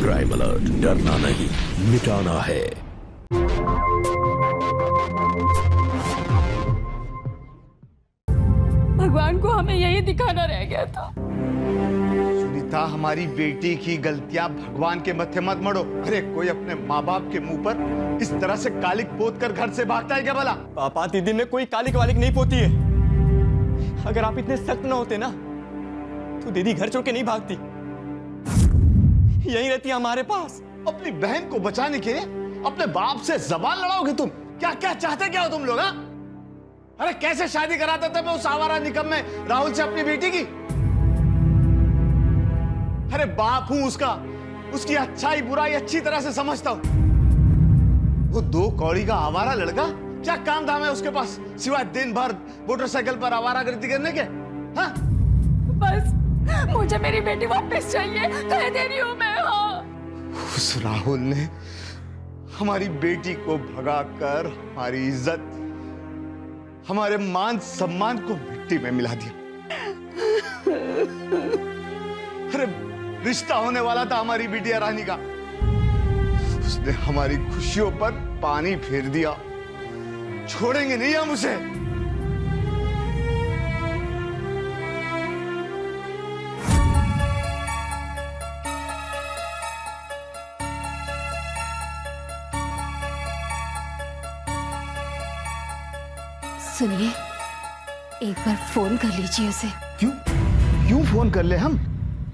Crime alert, डरना नहीं मिटाना है। भगवान को हमें यही दिखाना रह गया था। सुनीता, हमारी बेटी की गलतियां भगवान के मत्थे मत मड़ो। अरे कोई अपने माँ बाप के मुंह पर इस तरह से कालिक पोत कर घर से भागता है क्या भला? पापा, दीदी ने कोई कालिक वालिक नहीं पोती है। अगर आप इतने सख्त ना होते ना तो दीदी घर छोड़ के नहीं भागती, यही रहती हमारे पास। अपनी बहन को बचाने के लिए अपने बाप से जबान लड़ाओगे तुम? क्या क्या चाहते क्या हो तुम लोग? अरे कैसे शादी कराता था मैं उस आवारा निकम में राहुल से अपनी बेटी की? अरे बाप हूं उसका, उसकी अच्छाई बुराई अच्छी तरह से समझता हूं। वो 2 कौड़ी का आवारा लड़का, क्या काम धाम है उसके पास सिवाय दिन भर मोटरसाइकिल पर आवारागर्दी करने के? हाँ? बस मुझे मेरी बेटी वापस चाहिए, कह दे रही हूं मैं। हाँ, उस राहुल ने हमारी बेटी को भगाकर हमारी इज्जत, हमारे मान सम्मान को मिट्टी में मिला दिया। अरे रिश्ता होने वाला था हमारी बिटिया रानी का, उसने हमारी खुशियों पर पानी फेर दिया। छोड़ेंगे नहीं हम उसे। सुनिए, एक बार फोन कर लीजिए उसे। क्यों क्यों फोन कर ले हम?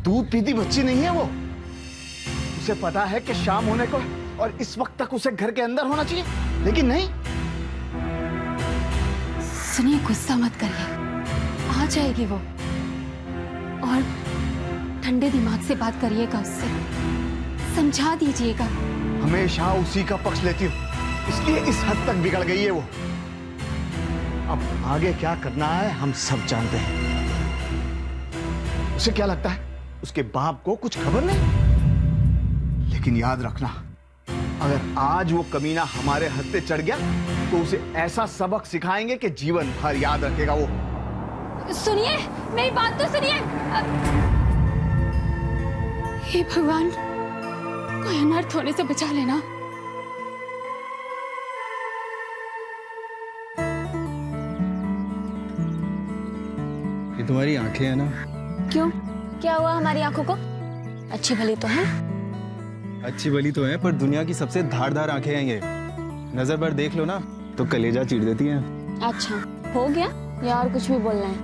दूध पीती बच्ची नहीं है वो। उसे पता है कि शाम होने को और इस वक्त तक उसे घर के अंदर होना चाहिए, लेकिन नहीं। सुनिए, गुस्सा मत करिए, आ जाएगी वो। और ठंडे दिमाग से बात करिएगा उससे, समझा दीजिएगा। हमेशा उसी का पक्ष लेती हूँ, इसलिए इस हद तक बिगड़ गई है वो। अब आगे क्या करना है हम सब जानते हैं। उसे क्या लगता है उसके बाप को कुछ खबर नहीं? लेकिन याद रखना, अगर आज वो कमीना हमारे हद पे चढ़ गया तो उसे ऐसा सबक सिखाएंगे कि जीवन भर याद रखेगा वो। सुनिए, मेरी बात तो सुनिए। हे भगवान, कोई अनर्थ होने से बचा लेना। ये तुम्हारी आंखें हैं ना? क्यों, क्या हुआ हमारी आंखों को? अच्छी भली तो है। अच्छी भली तो है, पर दुनिया की सबसे धारदार आंखें हैं ये। नजर भर देख लो ना तो कलेजा चीर देती हैं। अच्छा, हो गया या और कुछ भी बोलना है?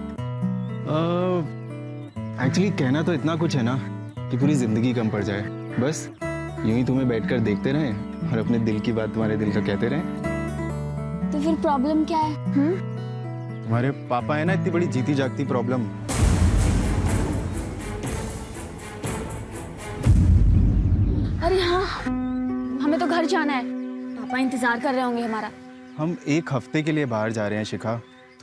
एक्चुअली कहना तो इतना कुछ है ना कि पूरी जिंदगी कम पड़ जाए। बस यूं ही तुम्हें बैठकर देखते रहें और अपने दिल की बात तुम्हारे दिल का कहते रहें। तो फिर प्रॉब्लम क्या है? तुम्हारे पापा है ना इतनी बड़ी जीती जागती प्रॉब्लम। अरे हाँ, हमें तो घर जाना है, पापा इंतजार कर रहे होंगे हमारा। हम 1 हफ्ते के लिए बाहर जा रहे हैं शिखा,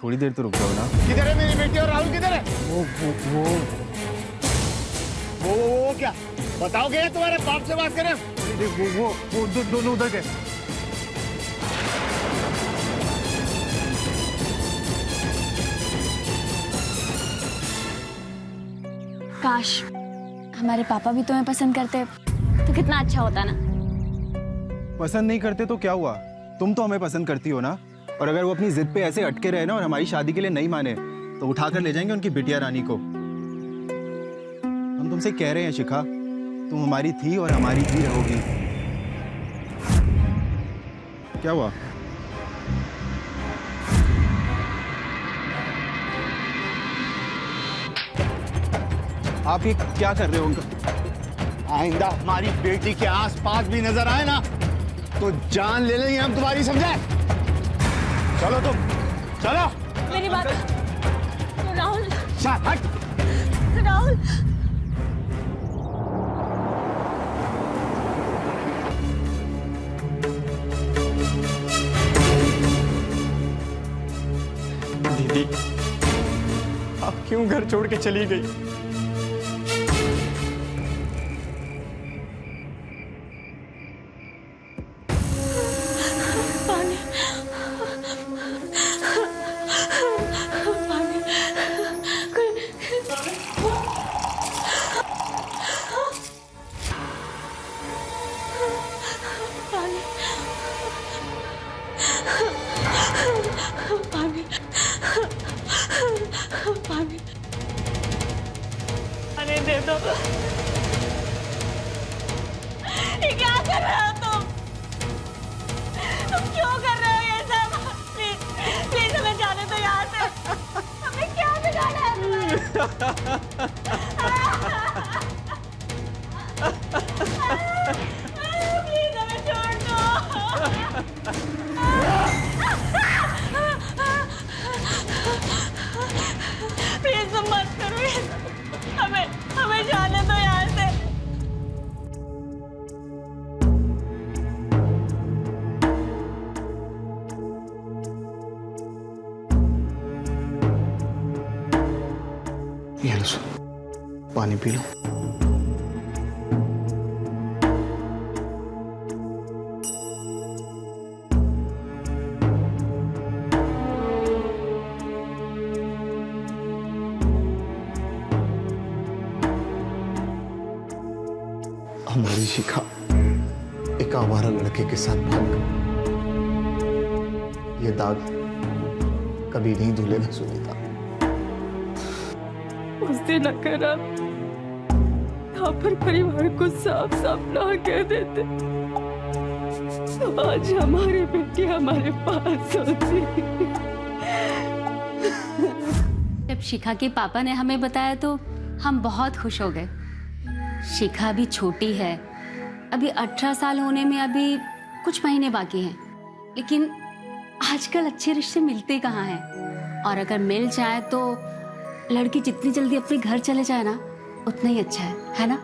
थोड़ी देर तो रुक जाओ ना। किधर है मेरी बेटी और राहुल किधर है? वो क्या बताओगे? तुम्हारे बाप से बात करें? वो दोनों उधर गए। काश हमारे पापा भी तुम्हें पसंद करते तो कितना अच्छा होता ना। पसंद नहीं करते तो क्या हुआ, तुम तो हमें पसंद करती हो ना। और अगर वो अपनी जिद पे ऐसे अटके रहे ना और हमारी शादी के लिए नहीं माने तो उठाकर ले जाएंगे उनकी बिटिया रानी को। हम तुमसे कह रहे हैं शिखा, तुम हमारी थी और हमारी ही रहोगी। क्या हुआ? आप ये क्या कर रहे हो? उनका आइंदा हमारी बेटी के आसपास भी नजर आए ना तो जान ले लेंगे हम तुम्हारी, समझे? चलो तुम चलो। मेरी बात राहुल। हट राहुल, दीदी, आप क्यों घर छोड़ के चली गई? पानी पानी पानी दे दो। ये क्या कर रहे हो तुम क्यों कर रहे हो ये सब? प्लीज प्लीज हमें जाने दो यहाँ से। हमें क्या बिगाड़ा है तुम्हारे? प्लीज हमें छोड़ दो। प्लीज तुम मत करो ये। हमें जाने दो यहाँ से। ये लो, पानी पी लो। हमारी शिखा एक आवारा लड़के के साथ भाग गई। ये दाग कभी नहीं धुलेगा सुनीता। उस दिन अगर आप यहाँ पर परिवार को साफ साफ ना कह देते तो आज हमारी बेटी हमारे पास होती। जब शिखा के पापा ने हमें बताया तो हम बहुत खुश हो गए। शिखा अभी छोटी है, अभी 18 साल होने में अभी कुछ महीने बाकी हैं, लेकिन आजकल अच्छे रिश्ते मिलते कहाँ हैं, और अगर मिल जाए तो लड़की जितनी जल्दी अपने घर चले जाए ना उतना ही अच्छा है ना?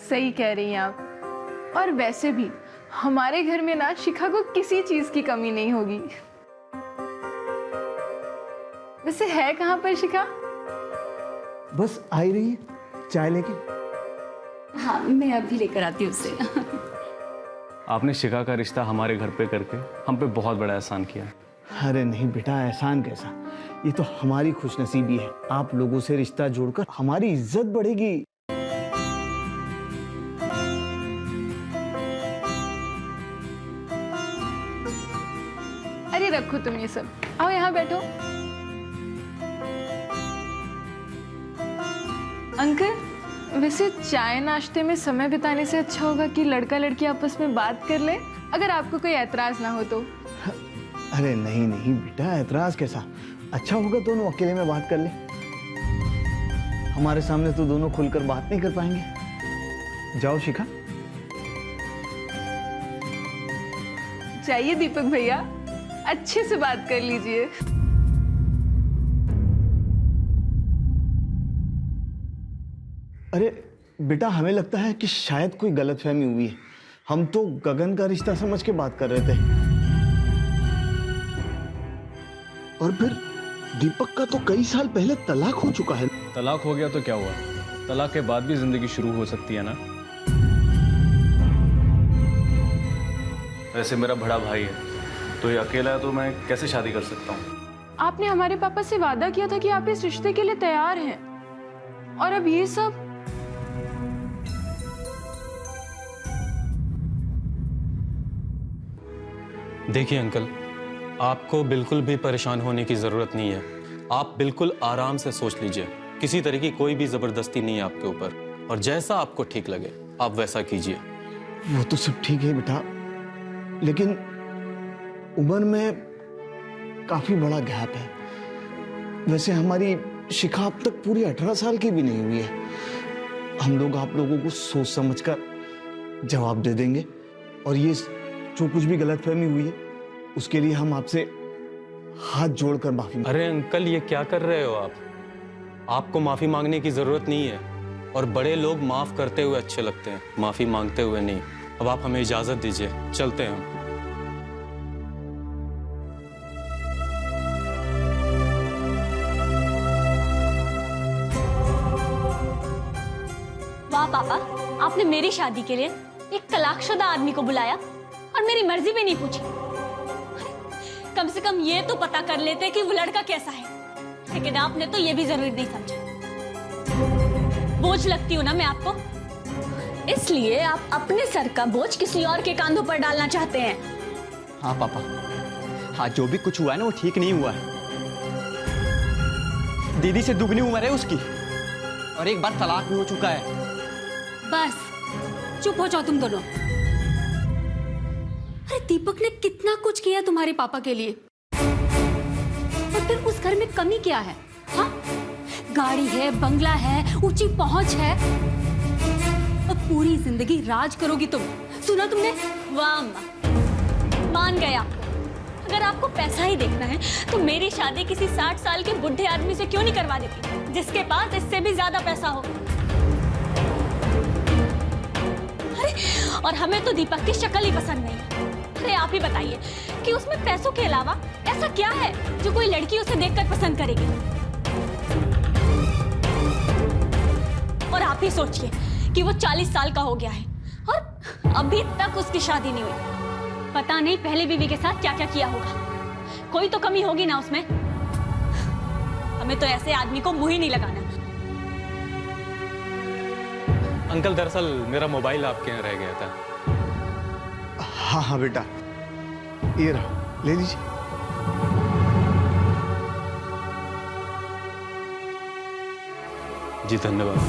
सही कह रही हैं आप। और वैसे भी हमारे घर में ना शिखा को किसी चीज की कमी नहीं होगी। वैसे है कहाँ पर शिखा? बस आई रही है चाय लेके। हाँ, मैं अभी लेकर आती हूँ उसे। आपने शिखा का रिश्ता हमारे घर पे करके हम पे बहुत बड़ा एहसान किया। अरे नहीं बेटा, एहसान कैसा, ये तो हमारी खुशनसीबी है। आप लोगों से रिश्ता जोड़कर हमारी इज्जत बढ़ेगी। अरे रखो तुम ये सब, आओ यहाँ बैठो। अंकल, वैसे चाय नाश्ते में समय बिताने से अच्छा होगा कि लड़का लड़की आपस में बात कर ले, अगर आपको कोई ऐतराज ना हो तो। अरे नहीं नहीं बेटा, ऐतराज कैसा, अच्छा होगा दोनों अकेले में बात कर ले। हमारे सामने तो दोनों खुलकर बात नहीं कर पाएंगे। जाओ शिखा। चाहिए दीपक भैया, अच्छे से बात कर लीजिए। अरे बेटा, हमें लगता है कि शायद कोई गलतफहमी हुई है। हम तो गगन का रिश्ता समझ के बात कर रहे थे। और फिर दीपक का तो कई साल पहले तलाक हो चुका है। तलाक हो गया तो क्या हुआ, तलाक के बाद भी जिंदगी शुरू हो सकती है ना। वैसे मेरा बड़ा भाई है, तो ये अकेला है, तो मैं कैसे शादी कर सकता हूँ। आपने हमारे पापा से वादा किया था कि आप इस रिश्ते के लिए तैयार हैं, और अब ये सब। देखिए अंकल, आपको बिल्कुल भी परेशान होने की जरूरत नहीं है। आप बिल्कुल आराम से सोच लीजिए। किसी तरह की कोई भी जबरदस्ती नहीं है आपके ऊपर, और जैसा आपको ठीक लगे आप वैसा कीजिए। वो तो सब ठीक है बेटा, लेकिन उम्र में काफी बड़ा गैप है। वैसे हमारी शिखा अब तक पूरी 18 साल की भी नहीं हुई है। हम लोग आप लोगों को सोच समझकर जवाब दे देंगे, और ये जो कुछ भी गलतफहमी हुई है उसके लिए हम आपसे हाथ जोड़कर माफी। अरे अंकल, ये क्या कर रहे हो आप? आपको माफी मांगने की जरूरत नहीं है, और बड़े लोग माफ करते हुए अच्छे लगते हैं, माफी मांगते हुए नहीं। अब आप हमें इजाजत दीजिए, चलते हैं हम। वाह पापा, आपने मेरी शादी के लिए एक तलाकशुदा आदमी को बुलाया और मेरी मर्जी भी नहीं पूछी। कम से कम ये तो पता कर लेते कि वो लड़का कैसा है, लेकिन आपने तो ये भी जरूरी नहीं समझा। बोझ लगती हूँ ना मैं आपको, इसलिए आप अपने सर का बोझ किसी और के कांधों पर डालना चाहते हैं। हाँ पापा, हाँ जो भी कुछ हुआ है ना वो ठीक नहीं हुआ है। दीदी से दुगनी उम्र है उसकी, और एक बार तलाक भी हो चुका है। बस चुप हो जाओ तुम दोनों। अरे दीपक ने कितना कुछ किया तुम्हारे पापा के लिए, और फिर उस घर में कमी क्या है? हाँ, गाड़ी है, बंगला है, ऊंची पहुंच है, अब पूरी जिंदगी राज करोगी तुम। सुना तुमने? वाह अम्मा, मान गए आपको। अगर आपको पैसा ही देखना है तो मेरी शादी किसी 60 साल के बुढ़े आदमी से क्यों नहीं करवा देती, जिसके पास इससे भी ज्यादा पैसा हो। अरे और हमें तो दीपक की शक्ल ही पसंद नहीं है। अरे आप ही बताइए कि उसमें पैसों के अलावा ऐसा क्या है जो कोई लड़की उसे देखकर पसंद करेगी। और आप ही सोचिए कि वो 40 साल का हो गया है और अभी तक उसकी शादी नहीं हुई। पता नहीं पहले बीवी के साथ क्या क्या किया होगा, कोई तो कमी होगी ना उसमें। हमें तो ऐसे आदमी को मुंह ही नहीं लगाना। अंकल दरअसल मेरा मोबाइल आपके यहाँ रह गया था। हाँ हाँ बेटा, ये रहा, ले लीजिए। जी धन्यवाद।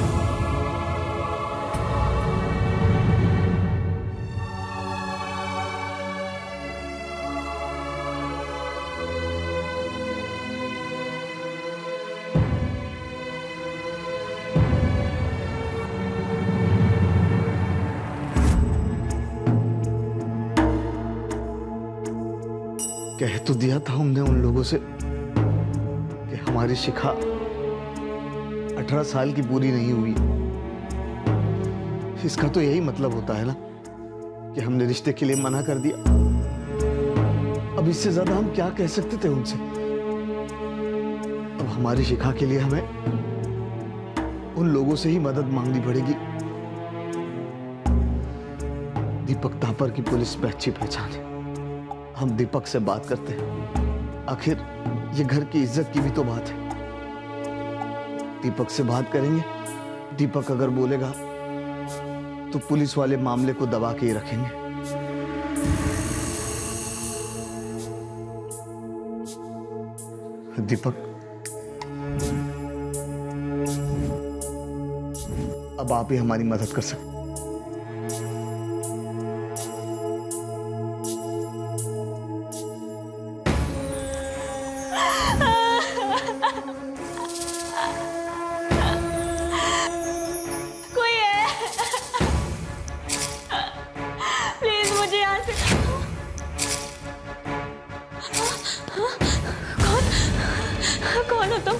कह तो दिया था हमने उन लोगों से कि हमारी शिखा 18 साल की पूरी नहीं हुई। इसका तो यही मतलब होता है ना कि हमने रिश्ते के लिए मना कर दिया। अब इससे ज्यादा हम क्या कह सकते थे उनसे। अब हमारी शिखा के लिए हमें उन लोगों से ही मदद मांगनी पड़ेगी। दीपक तापर की पुलिस में अच्छी पहचान है। हम दीपक से बात करते हैं, आखिर ये घर की इज्जत की भी तो बात है। दीपक से बात करेंगे, दीपक अगर बोलेगा तो पुलिस वाले मामले को दबा के ही रखेंगे। दीपक, अब आप ही हमारी मदद कर सकते। कौन हो तुम?